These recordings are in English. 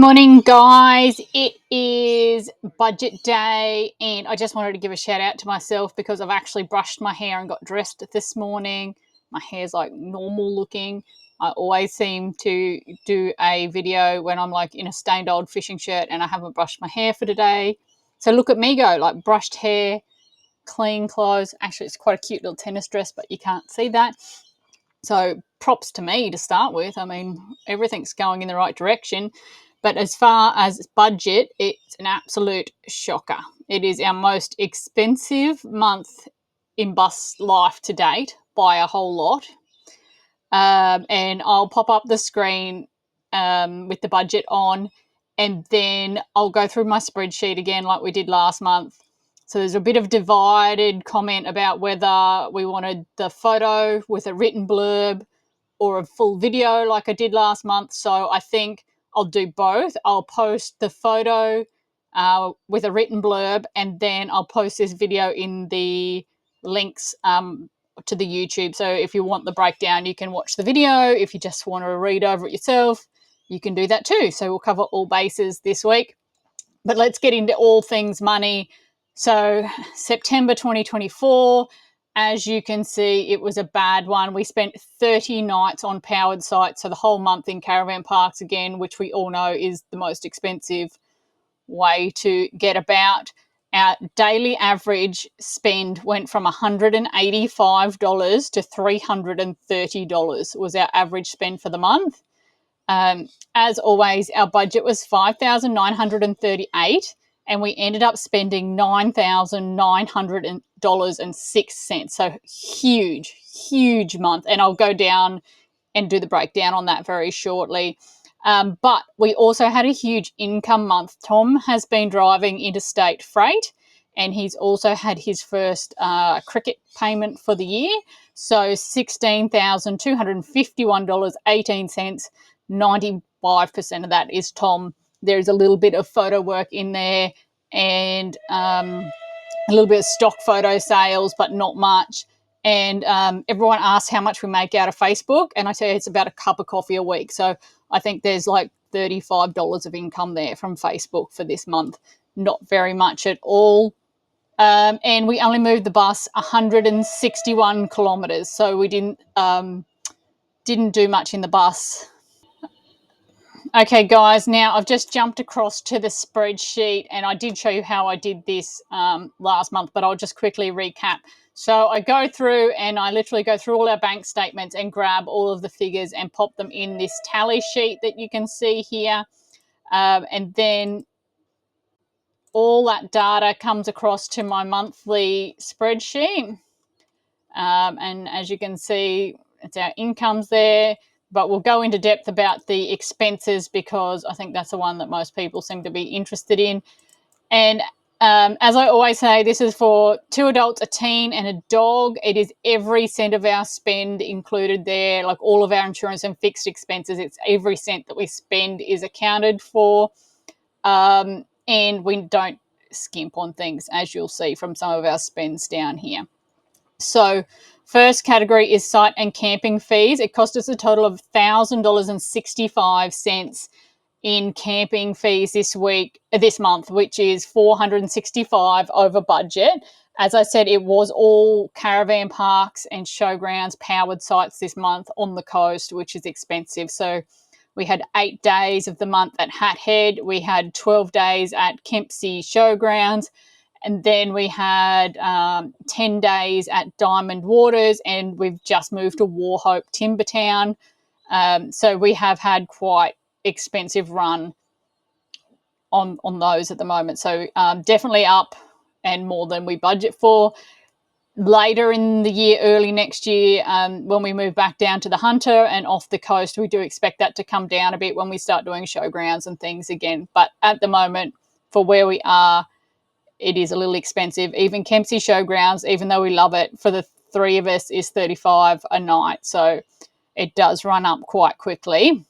Morning, guys. It is budget day, and I just wanted to give a shout out to myself because I've actually brushed my hair and got dressed this morning. My hair's like normal looking. I always seem to do a video when I'm like in a stained old fishing shirt and I haven't brushed my hair for today. So look at me go, like brushed hair, clean clothes. Actually, it's quite a cute little tennis dress, but you can't see that. So props to me to start with. I mean, everything's going in the right direction. But as far as budget, it's an absolute shocker. It is our most expensive month in bus life to date by a whole lot. And I'll pop up the screen with the budget on, and then I'll go through my spreadsheet again like we did last month. So there's a bit of divided comment about whether we wanted the photo with a written blurb or a full video like I did last month. So I think I'll do both. I'll post the photo with a written blurb, and then I'll post this video in the links to the YouTube. So if you want the breakdown, you can watch the video. If you just want to read over it yourself, you can do that too. So we'll cover all bases this week. But let's get into all things money. So September 2024, as you can see, it was a bad one. We spent 30 nights on powered sites, so the whole month in caravan parks again, which we all know is the most expensive way to get about. Our daily average spend went from $185 to $330 was our average spend for the month. As always, our budget was $5,938, and we ended up spending $9,900.06. So huge month. And I'll go down and do the breakdown on that very shortly. But we also had a huge income month. Tom has been driving interstate freight, and he's also had his first cricket payment for the year. So $16,251.18. 95% of that is Tom. There's a little bit of photo work in there and a little bit of stock photo sales, but not much. And everyone asks how much we make out of Facebook, and I tell you it's about a cup of coffee a week. So I think there's like $35 of income there from Facebook for this month. Not very much at all. And we only moved the bus 161 kilometres, so we didn't do much in the bus. Okay, guys, now I've just jumped across to the spreadsheet, and I did show you how I did this last month, but I'll just quickly recap. So I go through and I literally go through all our bank statements and grab all of the figures and pop them in this tally sheet that you can see here. And then all that data comes across to my monthly spreadsheet. And as you can see, it's our incomes there. But we'll go into depth about the expenses because I think that's the one that most people seem to be interested in. And as I always say, this is for 2 adults, a teen, and a dog. It is every cent of our spend included there, like all of our insurance and fixed expenses. It's every cent that we spend is accounted for. And we don't skimp on things, as you'll see from some of our spends down here. So first category is site and camping fees. It cost us a total of $1,000.65 in camping fees this month, which is $465 over budget. As I said, it was all caravan parks and showgrounds powered sites this month on the coast, which is expensive. So we had 8 days of the month at Hat Head. We had 12 days at Kempsey Showgrounds. And then we had 10 days at Diamond Waters, and we've just moved to Warhope Timbertown. So we have had quite expensive run on those at the moment. So definitely up and more than we budget for. Later in the year, early next year, when we move back down to the Hunter and off the coast, we do expect that to come down a bit when we start doing showgrounds and things again. But at the moment, for where we are, it is a little expensive. Even Kempsey Showgrounds, even though we love it, for the 3 of us is $35 a night. So it does run up quite quickly.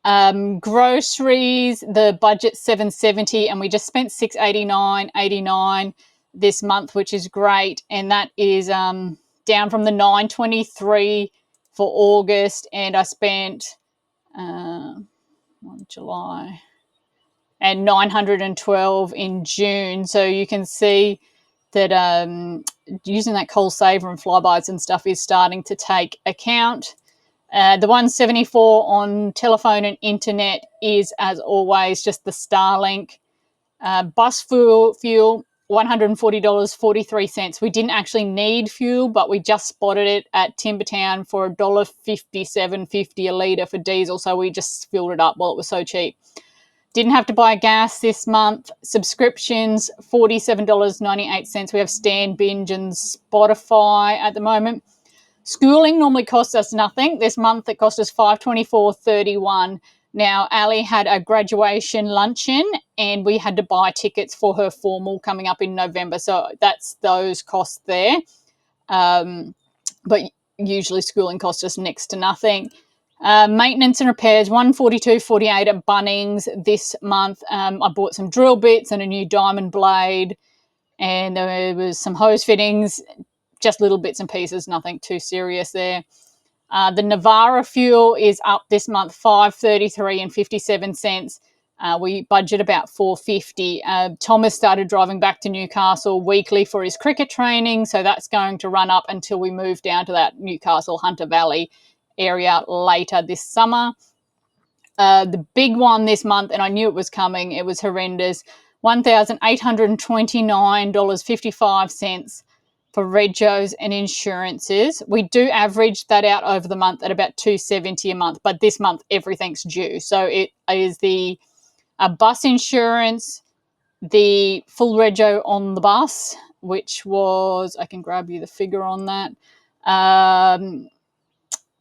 Groceries, the budget's $770, and we just spent $689.89 this month, which is great. And that is down from the $923 for August. And I spent July, and 912 in June. So you can see that using that Coal Saver and Flybuys and stuff is starting to take account. The 174 on telephone and internet is, as always, just the Starlink. Bus fuel, $140.43. We didn't actually need fuel, but we just spotted it at Timbertown for $1.57.50 a litre for diesel, so we just filled it up while it was so cheap. Didn't have to buy gas this month. Subscriptions, $47.98. We have Stan, Binge, and Spotify at the moment. Schooling normally costs us nothing. This month it cost us $524.31. Now, Ali had a graduation luncheon and we had to buy tickets for her formal coming up in November. So that's those costs there. But usually schooling costs us next to nothing. Maintenance and repairs, $142.48 at Bunnings this month. I bought some drill bits and a new diamond blade, and there was some hose fittings, just little bits and pieces, nothing too serious there. The Navara fuel is up this month, $5.33.57. We budget about $4.50. Thomas started driving back to Newcastle weekly for his cricket training, so that's going to run up until we move down to that Newcastle Hunter Valley area later this summer. The big one this month, and I knew it was coming, it was horrendous, $1,829.55 for regos and insurances. We do average that out over the month at about $270 a month, but this month everything's due. So it is the bus insurance, the full rego on the bus, which was, I can grab you the figure on that.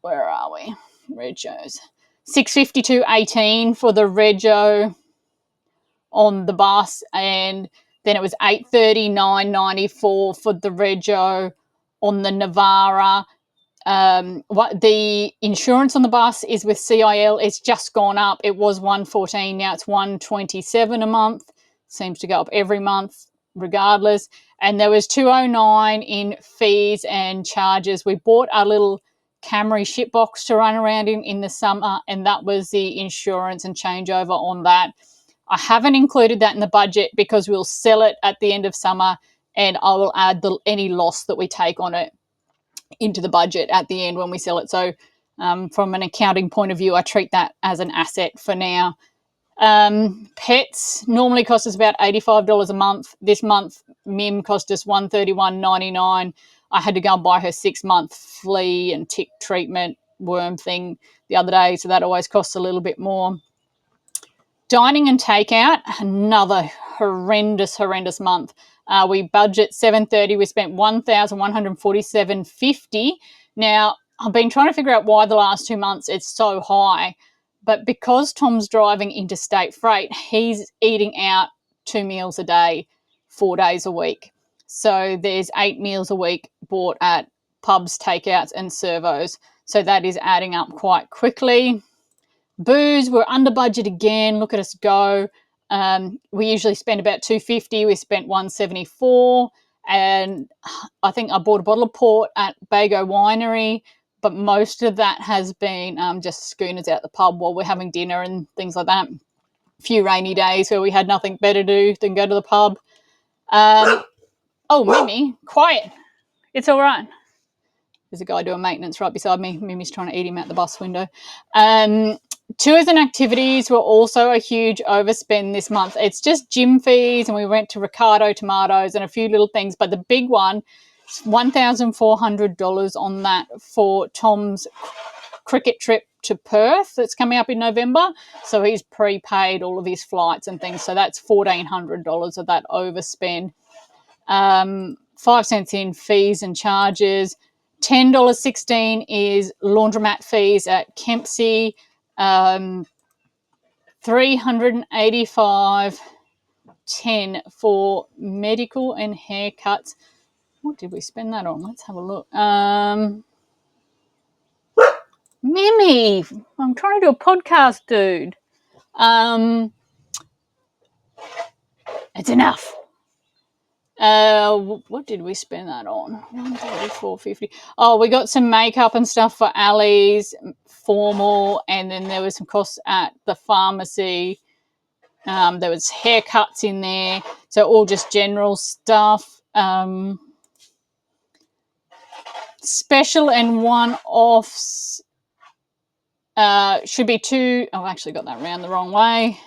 Where are we? Regos. $652.18 for the rego on the bus, and then it was $839.94 for the rego on the Navara. What the insurance on the bus is with CIL, it's just gone up. It was $114, now it's $127 a month. Seems to go up every month regardless. And there was $209 in fees and charges. We bought our little Camry ship box to run around in the summer, and that was the insurance and changeover on that. I haven't included that in the budget because we'll sell it at the end of summer, and I will add any loss that we take on it into the budget at the end when we sell it. So from an accounting point of view, I treat that as an asset for now. Pets normally cost us about $85 a month. This month, Mim cost us $131.99. I had to go and buy her 6-month flea and tick treatment worm thing the other day, so that always costs a little bit more. Dining and takeout, another horrendous month. We budget $730. We spent $1,147.50. Now, I've been trying to figure out why the last 2 months it's so high, but because Tom's driving interstate freight, he's eating out 2 meals a day, 4 days a week. So there's 8 meals a week bought at pubs, takeouts, and servos. So that is adding up quite quickly. Booze, we're under budget again. Look at us go. We usually spend about $250. We spent $174, and I think I bought a bottle of port at Bago Winery, but most of that has been just schooners out the pub while we're having dinner and things like that. A few rainy days where we had nothing better to do than go to the pub. Oh, Mimi, quiet. It's all right. There's a guy doing maintenance right beside me. Mimi's trying to eat him out the bus window. Tours and activities were also a huge overspend this month. It's just gym fees, and we went to Ricardo Tomatoes and a few little things, but the big one, $1,400 on that for Tom's cricket trip to Perth that's coming up in November. So he's prepaid all of his flights and things. So that's $1,400 of that overspend. 5 cents in fees and charges. $10.16 is laundromat fees at Kempsey. $385.10 for medical and haircuts. What did we spend that on? Let's have a look. Mimi, I'm trying to do a podcast, dude. It's enough. What did we spend that on? 134.50. Oh, we got some makeup and stuff for Ali's formal, and then there was some costs at the pharmacy. There was haircuts in there, so all just general stuff. Special and one-offs should be two. Oh, I actually got that round the wrong way.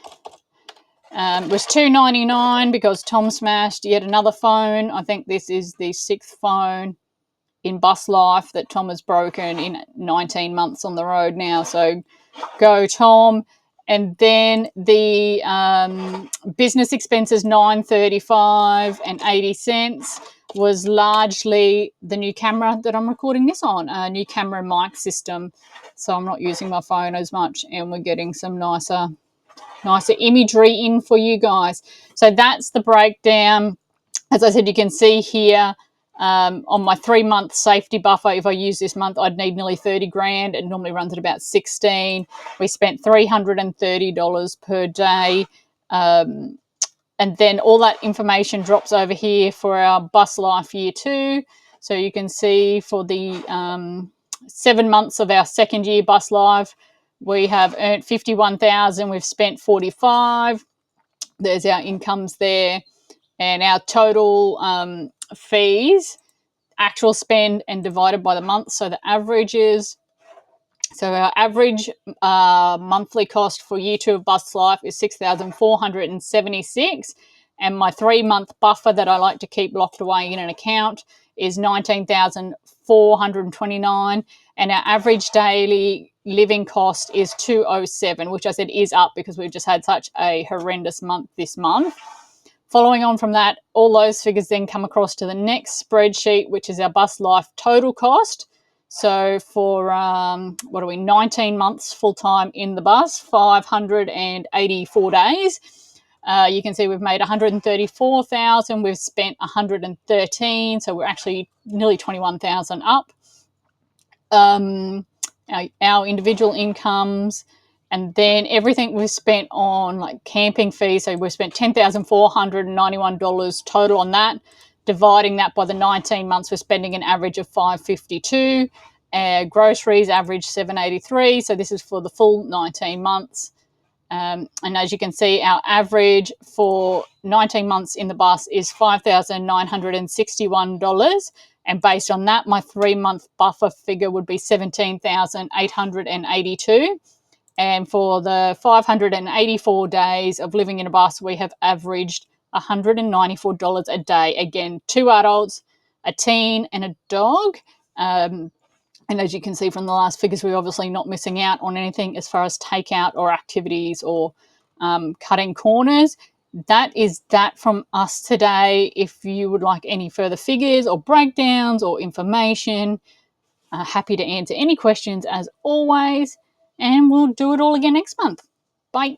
It was $2.99 because Tom smashed yet another phone. I think this is the 6th phone in bus life that Tom has broken in 19 months on the road now. So go, Tom. And then the business expenses, $9.35.80, was largely the new camera that I'm recording this on, a new camera mic system. So I'm not using my phone as much, and we're getting some nicer imagery in for you guys. So that's the breakdown. As I said, you can see here on my 3-month safety buffer, if I use this month, I'd need nearly 30 grand. It normally runs at about 16. We spent $330 per day. And then all that information drops over here for our bus life year 2. So you can see for the 7 months of our second year bus life, we have earned 51,000. We've spent 45. There's our incomes there, and our total fees, actual spend and divided by the month. So the averages. So our average monthly cost for year 2 of bus life is $6,476, and my 3-month buffer that I like to keep locked away in an account is $19,429, and our average daily living cost is $207, which I said is up because we've just had such a horrendous month this month. Following on from that, all those figures then come across to the next spreadsheet, which is our bus life total cost. So for 19 months full time in the bus, 584 days. You can see we've made 134,000. We've spent 113, so we're actually nearly 21,000 up. Our individual incomes, and then everything we've spent on like camping fees. So we've spent $10,491 total on that. Dividing that by the 19 months, we're spending an average of $552. Groceries average $783. So this is for the full 19 months. And as you can see, our average for 19 months in the bus is $5,961. And based on that, my 3-month buffer figure would be $17,882. And for the 584 days of living in a bus, we have averaged $194 a day. Again, 2 adults, a teen, and a dog. And as you can see from the last figures, we're obviously not missing out on anything as far as takeout or activities or cutting corners. That is that from us today. If you would like any further figures or breakdowns or information, happy to answer any questions as always. And we'll do it all again next month. Bye.